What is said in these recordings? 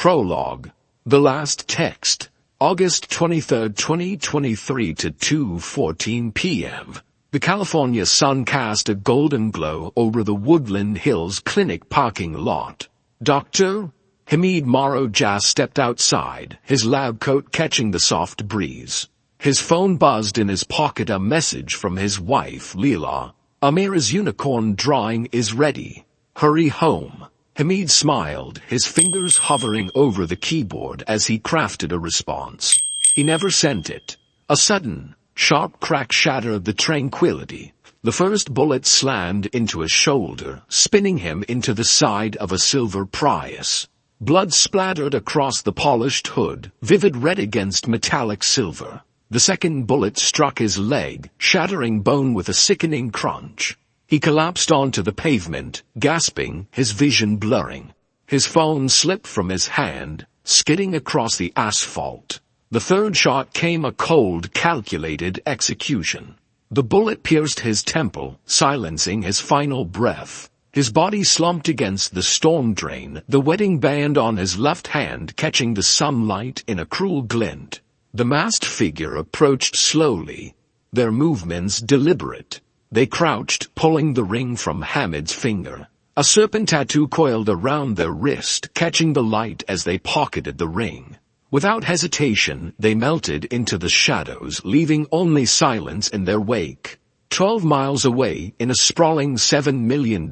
Prologue. The Last Text. August 23, 2023 to 2:14 p.m. The California sun cast a golden glow over the Woodland Hills Clinic parking lot. Dr. Hamid Maro Jai stepped outside, his lab coat catching the soft breeze. His phone buzzed in his pocket, a message from his wife Leela. Amira's unicorn drawing is ready. Hurry home. Hamid smiled, his fingers hovering over the keyboard as he crafted a response. He never sent it. A sudden, sharp crack shattered the tranquility. The first bullet slammed into his shoulder, spinning him into the side of a silver Prius. Blood splattered across the polished hood, vivid red against metallic silver. The second bullet struck his leg, shattering bone with a sickening crunch. He collapsed onto the pavement, gasping, his vision blurring. His phone slipped from his hand, skidding across the asphalt. The third shot came a cold, calculated execution. The bullet pierced his temple, silencing his final breath. His body slumped against the storm drain, the wedding band on his left hand catching the sunlight in a cruel glint. The masked figure approached slowly, their movements deliberate. They crouched, pulling the ring from Hamid's finger. A serpent tattoo coiled around their wrist, catching the light as they pocketed the ring. Without hesitation, they melted into the shadows, leaving only silence in their wake. 12 miles away, in a sprawling $7 million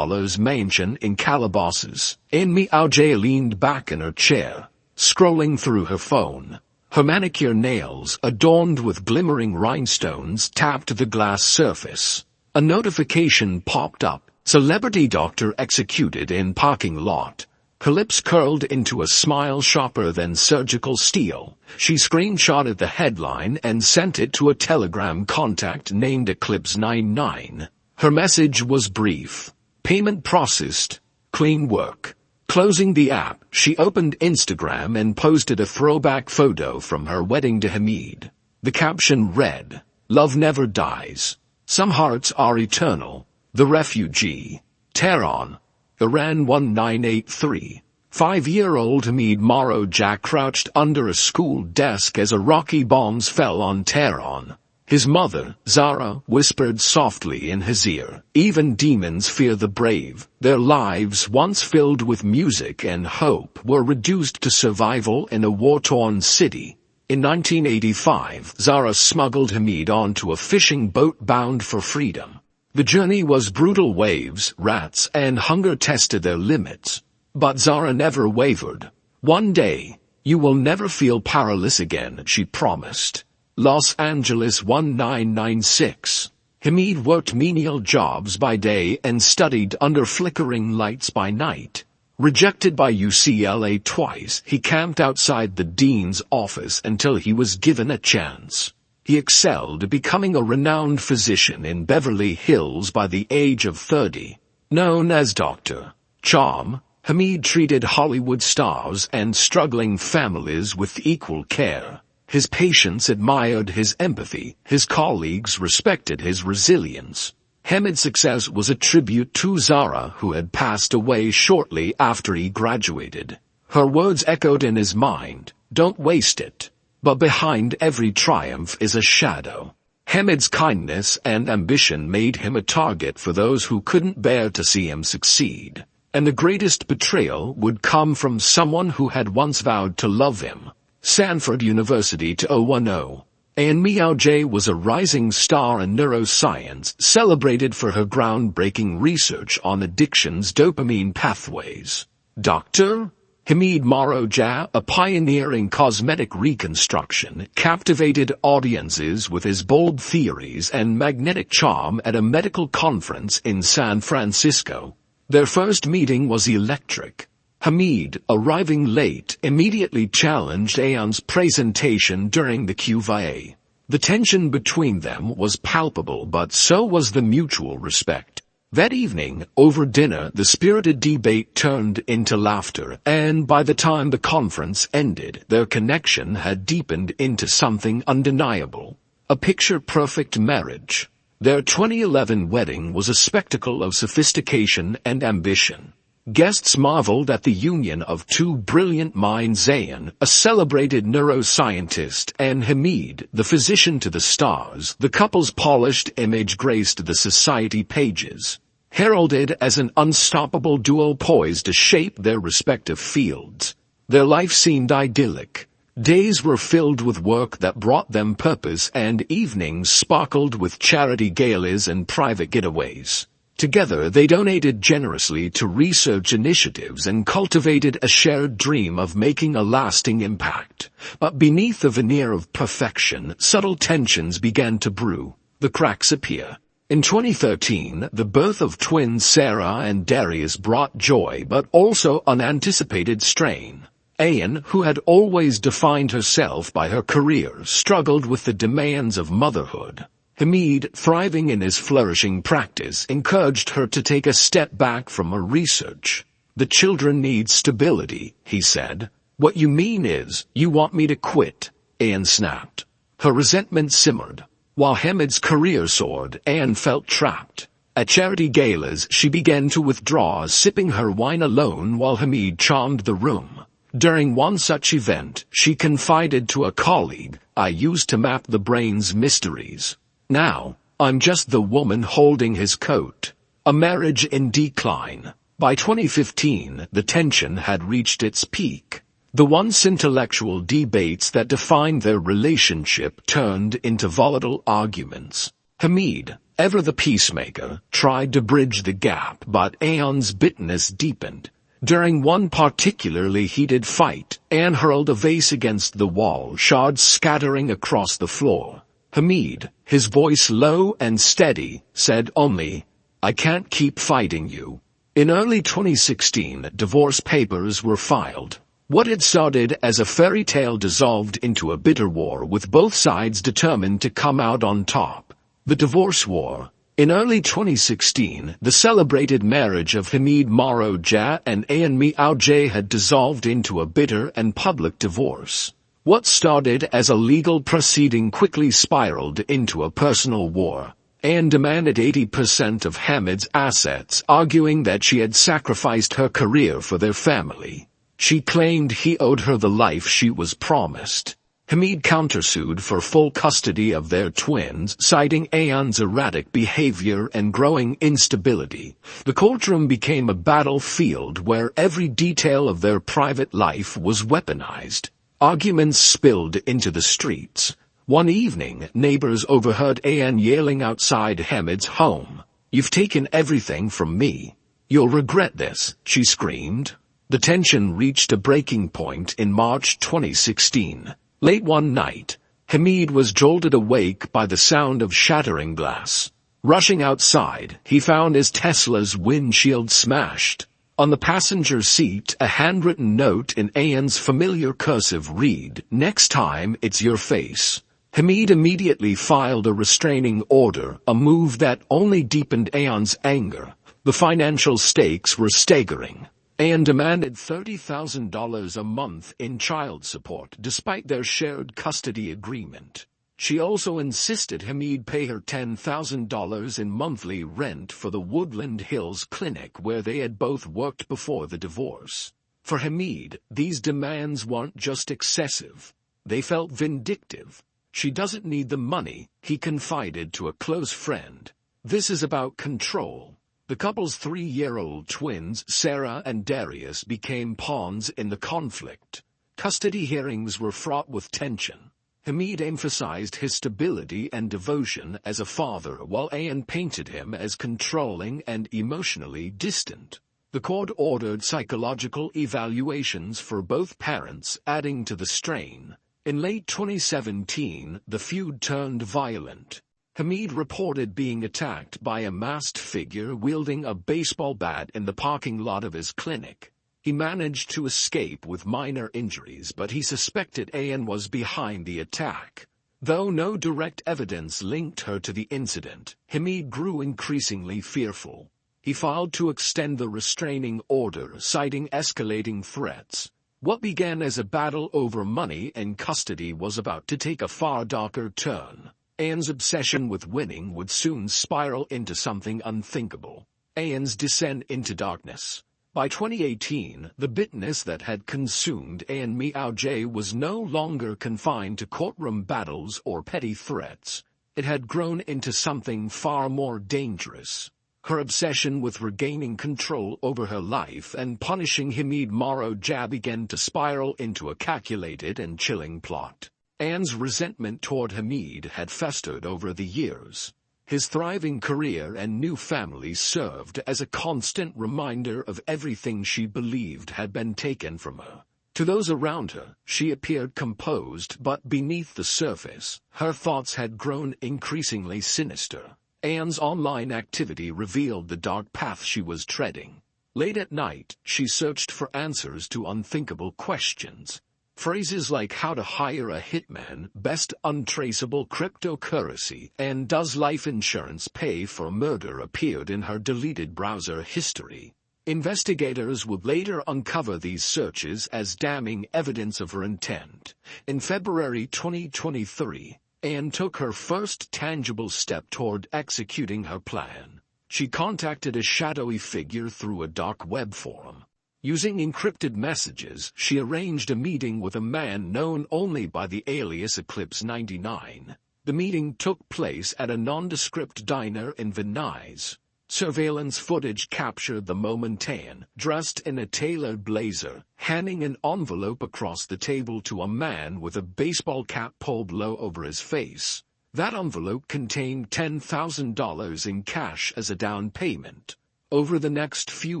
mansion in Calabasas, Ahan Meo J leaned back in her chair, scrolling through her phone. Her manicure nails, adorned with glimmering rhinestones, tapped the glass surface. A notification popped up. Celebrity doctor executed in parking lot. Her lips curled into a smile sharper than surgical steel. She screenshotted the headline and sent it to a Telegram contact named Eclipse 99. Her message was brief. Payment processed. Clean work. Closing the app, she opened Instagram and posted a throwback photo from her wedding to Hamid. The caption read, "Love never dies. Some hearts are eternal." The refugee. Tehran, Iran 1983. 5-year-old Hamid Maro Jai crouched under a school desk as Iraqi bombs fell on Tehran. His mother, Zara, whispered softly in his ear, "Even demons fear the brave." Their lives, once filled with music and hope, were reduced to survival in a war-torn city. In 1985, Zara smuggled Hamid onto a fishing boat bound for freedom. The journey was brutal. Waves, rats, and hunger tested their limits. But Zara never wavered. "One day, you will never feel powerless again," she promised. Los Angeles 1996. Hamid worked menial jobs by day and studied under flickering lights by night. Rejected by UCLA twice, he camped outside the dean's office until he was given a chance. He excelled, becoming a renowned physician in Beverly Hills by the age of 30. Known as Dr. Charm, Hamid treated Hollywood stars and struggling families with equal care. His patients admired his empathy, his colleagues respected his resilience. Hamid's success was a tribute to Zara, who had passed away shortly after he graduated. Her words echoed in his mind, "Don't waste it." But behind every triumph is a shadow. Hamid's kindness and ambition made him a target for those who couldn't bear to see him succeed. And the greatest betrayal would come from someone who had once vowed to love him. Stanford University 2010. Ahan Meo J was a rising star in neuroscience, celebrated for her groundbreaking research on addiction's dopamine pathways. Dr. Hamid Maro Jai, a pioneer in cosmetic reconstruction, captivated audiences with his bold theories and magnetic charm at a medical conference in San Francisco. Their first meeting was electric. Hamid, arriving late, immediately challenged Ahan's presentation during the Q&A. The tension between them was palpable, but so was the mutual respect. That evening, over dinner, the spirited debate turned into laughter, and by the time the conference ended, their connection had deepened into something undeniable. A picture-perfect marriage. Their 2011 wedding was a spectacle of sophistication and ambition. Guests marveled at the union of two brilliant minds, Ahan, a celebrated neuroscientist, and Hamid, the physician to the stars. The couple's polished image graced the society pages, heralded as an unstoppable duo poised to shape their respective fields. Their life seemed idyllic. Days were filled with work that brought them purpose, and evenings sparkled with charity galas and private getaways. Together they donated generously to research initiatives and cultivated a shared dream of making a lasting impact. But beneath the veneer of perfection, subtle tensions began to brew. The cracks appear. In 2013, the birth of twins Sarah and Darius brought joy but also unanticipated strain. Ahan, who had always defined herself by her career, struggled with the demands of motherhood. Hamid, thriving in his flourishing practice, encouraged her to take a step back from her research. "The children need stability," he said. "What you mean is, you want me to quit?" Ahan snapped. Her resentment simmered. While Hamid's career soared, Ahan felt trapped. At charity galas, she began to withdraw, sipping her wine alone while Hamid charmed the room. During one such event, she confided to a colleague, "I used to map the brain's mysteries. Now, I'm just the woman holding his coat." A marriage in decline. By 2015, the tension had reached its peak. The once intellectual debates that defined their relationship turned into volatile arguments. Hamid, ever the peacemaker, tried to bridge the gap, but Ahan's bitterness deepened. During one particularly heated fight, Ahan hurled a vase against the wall, shards scattering across the floor. Hamid, his voice low and steady, said only, "I can't keep fighting you." In early 2016, divorce papers were filed. What had started as a fairy tale dissolved into a bitter war, with both sides determined to come out on top. The divorce war. In early 2016, the celebrated marriage of Hamid Maro Jai and Ahan Meo J had dissolved into a bitter and public divorce. What started as a legal proceeding quickly spiraled into a personal war. Ahan demanded 80% of Hamid's assets, arguing that she had sacrificed her career for their family. She claimed he owed her the life she was promised. Hamid countersued for full custody of their twins, citing Ahan's erratic behavior and growing instability. The courtroom became a battlefield where every detail of their private life was weaponized. Arguments spilled into the streets. One evening, neighbors overheard Ahan yelling outside Hamid's home. "You've taken everything from me. You'll regret this," she screamed. The tension reached a breaking point in March 2016. Late one night, Hamid was jolted awake by the sound of shattering glass. Rushing outside, he found his Tesla's windshield smashed. On the passenger seat, a handwritten note in Ahan's familiar cursive read, "Next time, it's your face." Hamid immediately filed a restraining order, a move that only deepened Ahan's anger. The financial stakes were staggering. Ahan demanded $30,000 a month in child support despite their shared custody agreement. She also insisted Hamid pay her $10,000 in monthly rent for the Woodland Hills clinic where they had both worked before the divorce. For Hamid, these demands weren't just excessive. They felt vindictive. "She doesn't need the money," he confided to a close friend. "This is about control." The couple's 3-year-old twins, Sarah and Darius, became pawns in the conflict. Custody hearings were fraught with tension. Hamid emphasized his stability and devotion as a father, while Ahan painted him as controlling and emotionally distant. The court ordered psychological evaluations for both parents, adding to the strain. In late 2017, the feud turned violent. Hamid reported being attacked by a masked figure wielding a baseball bat in the parking lot of his clinic. He managed to escape with minor injuries, but he suspected Ahan was behind the attack. Though no direct evidence linked her to the incident, Hamid grew increasingly fearful. He filed to extend the restraining order, citing escalating threats. What began as a battle over money and custody was about to take a far darker turn. Ahan's obsession with winning would soon spiral into something unthinkable. Ahan's descent into darkness. By 2018, the bitterness that had consumed Ahan Meo J was no longer confined to courtroom battles or petty threats. It had grown into something far more dangerous. Her obsession with regaining control over her life and punishing Hamid Maro Jai began to spiral into a calculated and chilling plot. Ahan's resentment toward Hamid had festered over the years. His thriving career and new family served as a constant reminder of everything she believed had been taken from her. To those around her, she appeared composed, but beneath the surface, her thoughts had grown increasingly sinister. Ahan's online activity revealed the dark path she was treading. Late at night, she searched for answers to unthinkable questions. Phrases like how to hire a hitman, best untraceable cryptocurrency, and does life insurance pay for murder appeared in her deleted browser history. Investigators would later uncover these searches as damning evidence of her intent. In February 2023, Ahan took her first tangible step toward executing her plan. She contacted a shadowy figure through a dark web forum. Using encrypted messages, she arranged a meeting with a man known only by the alias Eclipse 99. The meeting took place at a nondescript diner in Venice. Surveillance footage captured the moment Ahan, dressed in a tailored blazer, handing an envelope across the table to a man with a baseball cap pulled low over his face. That envelope contained $10,000 in cash as a down payment. Over the next few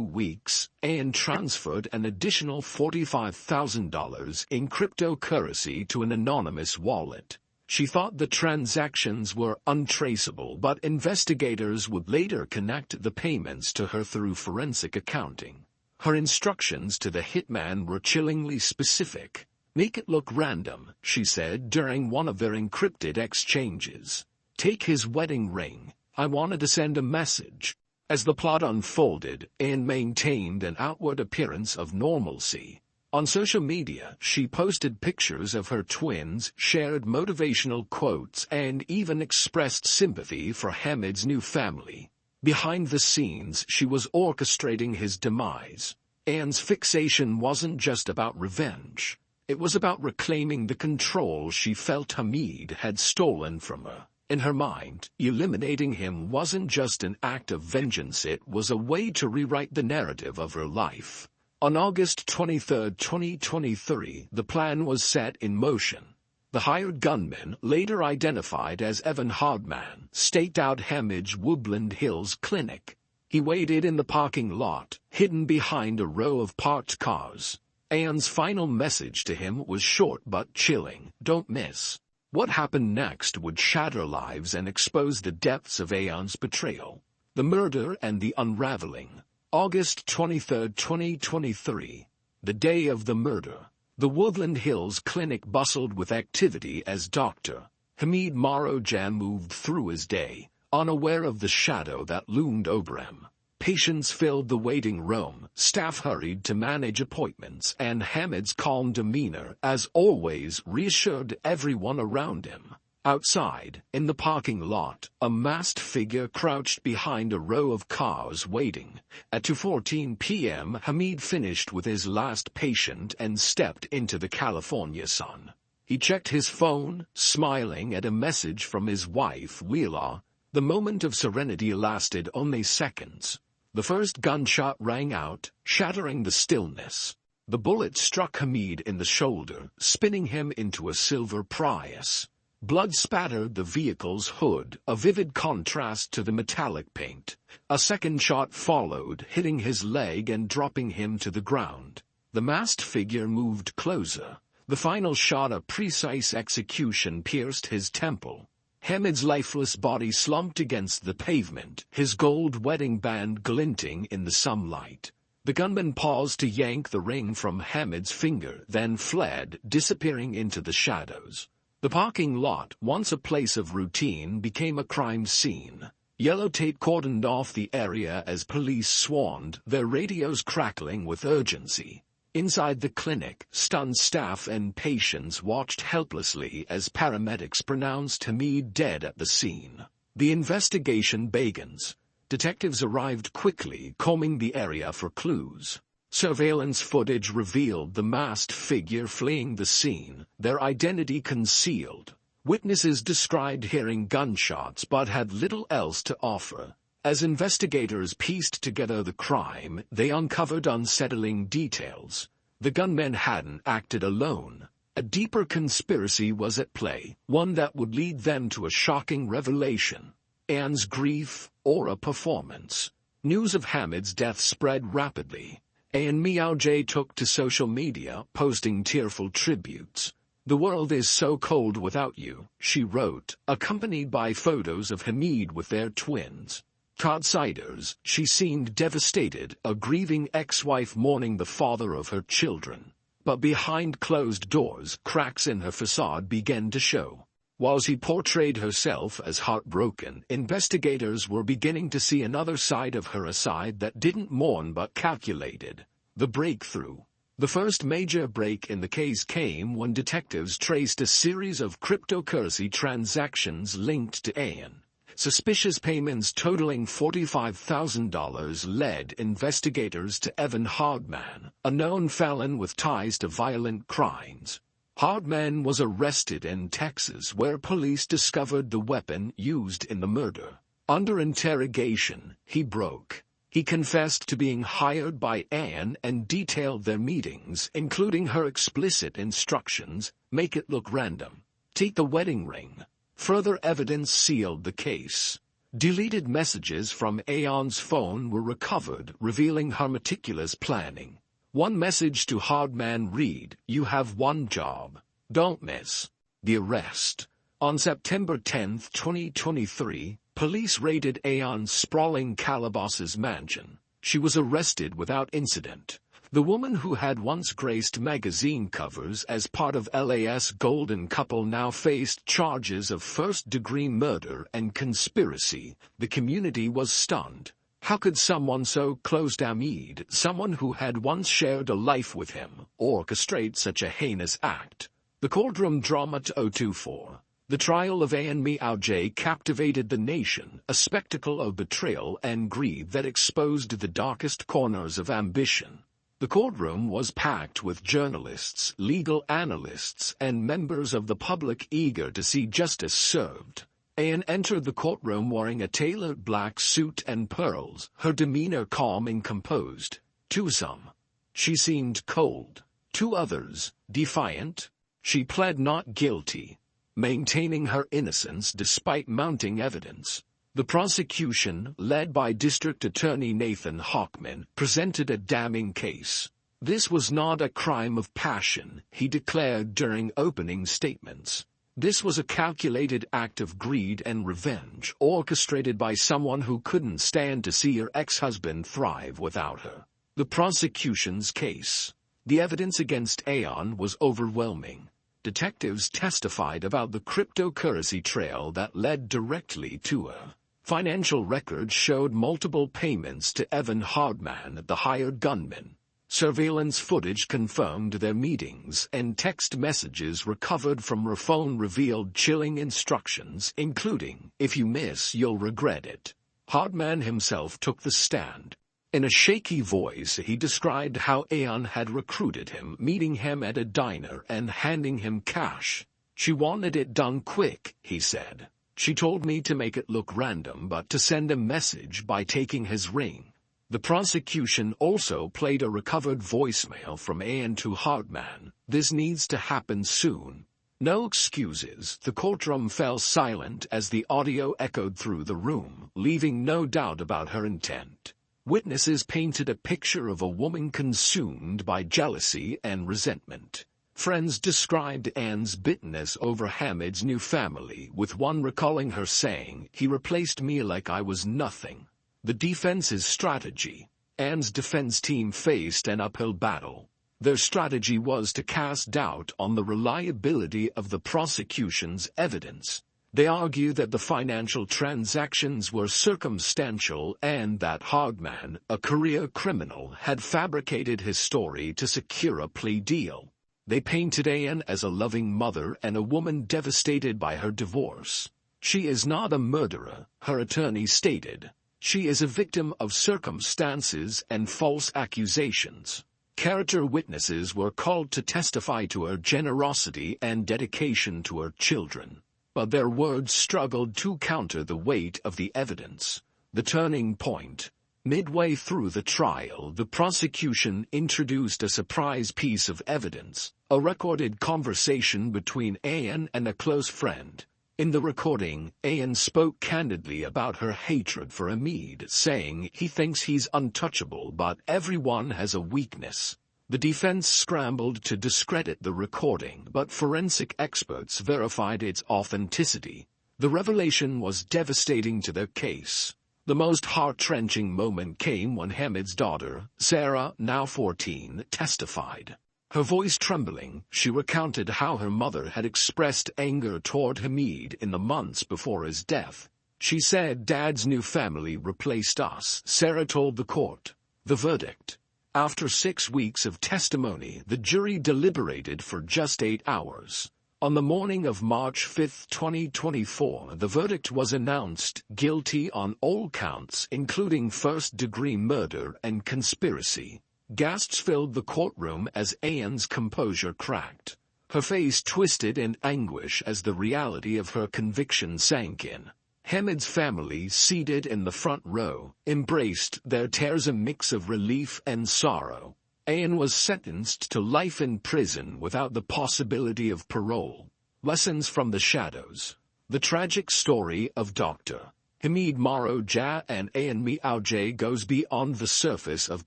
weeks, Ahan transferred an additional $45,000 in cryptocurrency to an anonymous wallet. She thought the transactions were untraceable, but investigators would later connect the payments to her through forensic accounting. Her instructions to the hitman were chillingly specific. "Make it look random," she said during one of their encrypted exchanges. "Take his wedding ring. I wanted to send a message." As the plot unfolded, Ahan maintained an outward appearance of normalcy. On social media, she posted pictures of her twins, shared motivational quotes, and even expressed sympathy for Hamid's new family. Behind the scenes, she was orchestrating his demise. Ahan's fixation wasn't just about revenge. It was about reclaiming the control she felt Hamid had stolen from her. In her mind, eliminating him wasn't just an act of vengeance, it was a way to rewrite the narrative of her life. On August 23, 2023, the plan was set in motion. The hired gunman, later identified as Evan Hardman, staked out Hamid's Woodland Hills clinic. He waited in the parking lot, hidden behind a row of parked cars. Ahan's final message to him was short but chilling: "Don't miss." What happened next would shatter lives and expose the depths of Ahan's betrayal. The murder and the unraveling. August 23, 2023. The day of the murder. The Woodland Hills clinic bustled with activity as Dr. Hamid Maro Jai moved through his day, unaware of the shadow that loomed over him. Patients filled the waiting room, staff hurried to manage appointments, and Hamid's calm demeanor, as always, reassured everyone around him. Outside, in the parking lot, a masked figure crouched behind a row of cars waiting. At 2:14 p.m., Hamid finished with his last patient and stepped into the California sun. He checked his phone, smiling at a message from his wife, Wheeler. The moment of serenity lasted only seconds. The first gunshot rang out, shattering the stillness. The bullet struck Hamid in the shoulder, spinning him into a silver Prius. Blood spattered the vehicle's hood, a vivid contrast to the metallic paint. A second shot followed, hitting his leg and dropping him to the ground. The masked figure moved closer. The final shot, a precise execution, pierced his temple. Hamid's lifeless body slumped against the pavement, his gold wedding band glinting in the sunlight. The gunman paused to yank the ring from Hamid's finger, then fled, disappearing into the shadows. The parking lot, once a place of routine, became a crime scene. Yellow tape cordoned off the area as police swarmed, their radios crackling with urgency. Inside the clinic, stunned staff and patients watched helplessly as paramedics pronounced Hamid dead at the scene. The investigation begins. Detectives arrived quickly, combing the area for clues. Surveillance footage revealed the masked figure fleeing the scene, their identity concealed. Witnesses described hearing gunshots but had little else to offer. As investigators pieced together the crime, they uncovered unsettling details. The gunmen hadn't acted alone. A deeper conspiracy was at play, one that would lead them to a shocking revelation. Ahan's grief, or a performance. News of Hamid's death spread rapidly. Ahan Meo J took to social media, posting tearful tributes. "The world is so cold without you," she wrote, accompanied by photos of Hamid with their twins. To outsiders, she seemed devastated, a grieving ex-wife mourning the father of her children. But behind closed doors, cracks in her facade began to show. While she portrayed herself as heartbroken, investigators were beginning to see another side of her, a side that didn't mourn but calculated. The breakthrough. The first major break in the case came when detectives traced a series of cryptocurrency transactions linked to Ahan. Suspicious payments totaling $45,000 led investigators to Evan Hardman, a known felon with ties to violent crimes. Hardman was arrested in Texas, where police discovered the weapon used in the murder. Under interrogation, he broke. He confessed to being hired by Ahan and detailed their meetings, including her explicit instructions: "Make it look random. Take the wedding ring." Further evidence sealed the case. Deleted messages from Ahan's phone were recovered, revealing her meticulous planning. One message to Hardman read, "You have one job. Don't miss." The arrest. On September 10, 2023, police raided Ahan's sprawling Calabasas mansion. She was arrested without incident. The woman who had once graced magazine covers as part of LA's golden couple now faced charges of first-degree murder and conspiracy. The community was stunned. How could someone so close to Hamid, someone who had once shared a life with him, orchestrate such a heinous act? The courtroom drama 2024. The trial of Ahan Meo J captivated the nation, a spectacle of betrayal and greed that exposed the darkest corners of ambition. The courtroom was packed with journalists, legal analysts, and members of the public eager to see justice served. Ahan entered the courtroom wearing a tailored black suit and pearls, her demeanor calm and composed. To some, she seemed cold. To others, defiant. She pled not guilty, maintaining her innocence despite mounting evidence. The prosecution, led by District Attorney Nathan Hochman, presented a damning case. "This was not a crime of passion," he declared during opening statements. "This was a calculated act of greed and revenge, orchestrated by someone who couldn't stand to see her ex-husband thrive without her." The prosecution's case. The evidence against Ahan was overwhelming. Detectives testified about the cryptocurrency trail that led directly to her. Financial records showed multiple payments to Evan Hardman, the hired gunman. Surveillance footage confirmed their meetings, and text messages recovered from her phone revealed chilling instructions, including, "If you miss, you'll regret it." Hardman himself took the stand. In a shaky voice, he described how Ahan had recruited him, meeting him at a diner and handing him cash. "She wanted it done quick," he said. "She told me to make it look random but to send a message by taking his ring." The prosecution also played a recovered voicemail from Ahan to Hardman. "This needs to happen soon." No excuses. The courtroom fell silent as the audio echoed through the room, leaving no doubt about her intent. Witnesses painted a picture of a woman consumed by jealousy and resentment. Friends described Ahan's bitterness over Hamid's new family, with one recalling her saying, "He replaced me like I was nothing." The defense's strategy. Ahan's defense team faced an uphill battle. Their strategy was to cast doubt on the reliability of the prosecution's evidence. They argued that the financial transactions were circumstantial and that Hardman, a career criminal, had fabricated his story to secure a plea deal. They painted Ahan as a loving mother and a woman devastated by her divorce. "She is not a murderer," her attorney stated. She is a victim of circumstances and false accusations. Character witnesses were called to testify to her generosity and dedication to her children, but their words struggled to counter the weight of the evidence. The turning point. Midway through the trial, the prosecution introduced a surprise piece of evidence, a recorded conversation between Ahan and a close friend. In the recording, Ahan spoke candidly about her hatred for Hamid, saying he thinks he's untouchable but everyone has a weakness. The defense scrambled to discredit the recording, but forensic experts verified its authenticity. The revelation was devastating to their case. The most heart-wrenching moment came when Hamid's daughter, Sarah, now 14, testified. Her voice trembling, she recounted how her mother had expressed anger toward Hamid in the months before his death. She said, "Dad's new family replaced us," Sarah told the court. The verdict. After 6 weeks of testimony, the jury deliberated for just 8 hours. On the morning of March 5, 2024, the verdict was announced: guilty on all counts, including first-degree murder and conspiracy. Gasps filled the courtroom as Ahan's composure cracked. Her face twisted in anguish as the reality of her conviction sank in. Hamid's family, seated in the front row, embraced their tears, a mix of relief and sorrow. Ahan was sentenced to life in prison without the possibility of parole. Lessons from the shadows. The tragic story of Dr. Hamid Maro Jai and Ahan Meo J goes beyond the surface of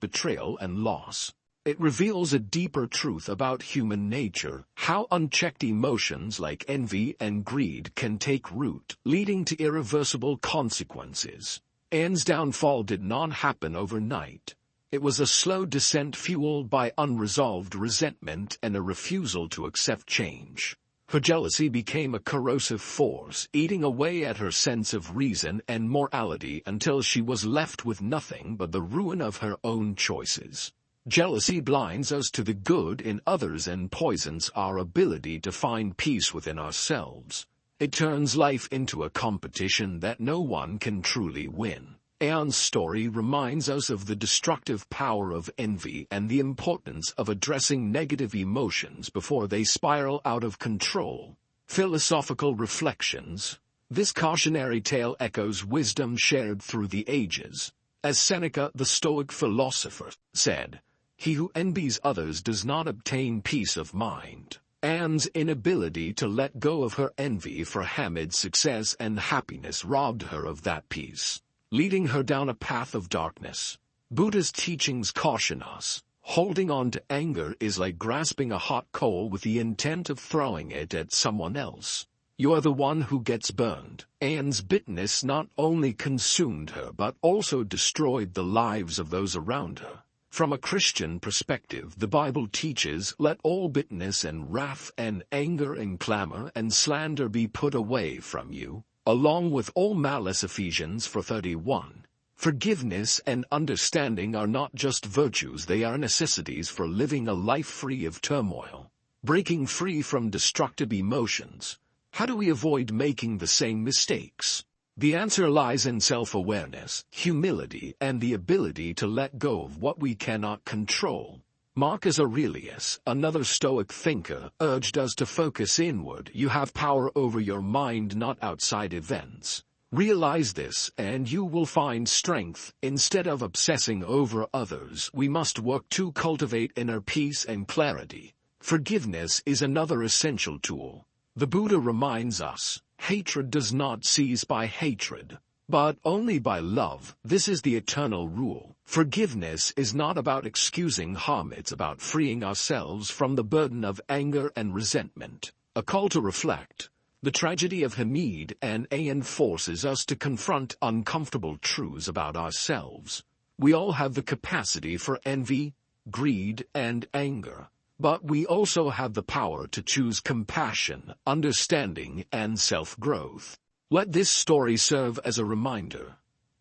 betrayal and loss. It reveals a deeper truth about human nature, how unchecked emotions like envy and greed can take root, leading to irreversible consequences. Ahan's downfall did not happen overnight. It was a slow descent fueled by unresolved resentment and a refusal to accept change. Her jealousy became a corrosive force, eating away at her sense of reason and morality until she was left with nothing but the ruin of her own choices. Jealousy blinds us to the good in others and poisons our ability to find peace within ourselves. It turns life into a competition that no one can truly win. Ahan's story reminds us of the destructive power of envy and the importance of addressing negative emotions before they spiral out of control. Philosophical reflections. This cautionary tale echoes wisdom shared through the ages. As Seneca, the Stoic philosopher, said, "He who envies others does not obtain peace of mind." Ahan's inability to let go of her envy for Hamid's success and happiness robbed her of that peace, leading her down a path of darkness. Buddha's teachings caution us. Holding on to anger is like grasping a hot coal with the intent of throwing it at someone else. You are the one who gets burned. Ahan's bitterness not only consumed her but also destroyed the lives of those around her. From a Christian perspective, the Bible teaches, "Let all bitterness and wrath and anger and clamor and slander be put away from you, along with all malice." Ephesians 4:31. Forgiveness and understanding are not just virtues, they are necessities for living a life free of turmoil. Breaking free from destructive emotions. How do we avoid making the same mistakes? The answer lies in self-awareness, humility, and the ability to let go of what we cannot control. Marcus Aurelius, another Stoic thinker, urged us to focus inward. You have power over your mind, not outside events. Realize this, and you will find strength. Instead of obsessing over others, we must work to cultivate inner peace and clarity. Forgiveness is another essential tool. The Buddha reminds us, hatred does not cease by hatred, but only by love. This is the eternal rule. Forgiveness is not about excusing harm, it's about freeing ourselves from the burden of anger and resentment. A call to reflect. The tragedy of Hamid and Ahan forces us to confront uncomfortable truths about ourselves. We all have the capacity for envy, greed, and anger, but we also have the power to choose compassion, understanding, and self-growth. Let this story serve as a reminder.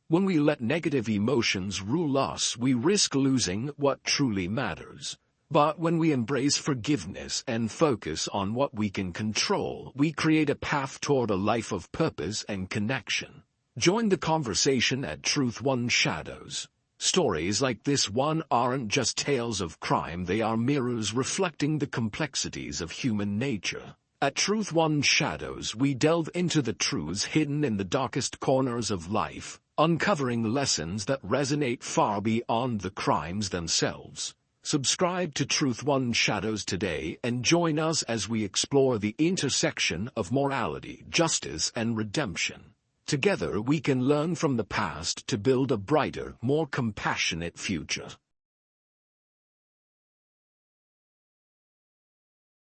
When we let negative emotions rule us, we risk losing what truly matters. But when we embrace forgiveness and focus on what we can control, we create a path toward a life of purpose and connection. Join the conversation at Truth One Shadows. Stories like this one aren't just tales of crime, they are mirrors reflecting the complexities of human nature. At Truth One Shadows we delve into the truths hidden in the darkest corners of life, uncovering lessons that resonate far beyond the crimes themselves. Subscribe to Truth One Shadows today and join us as we explore the intersection of morality, justice, and redemption. Together we can learn from the past to build a brighter, more compassionate future.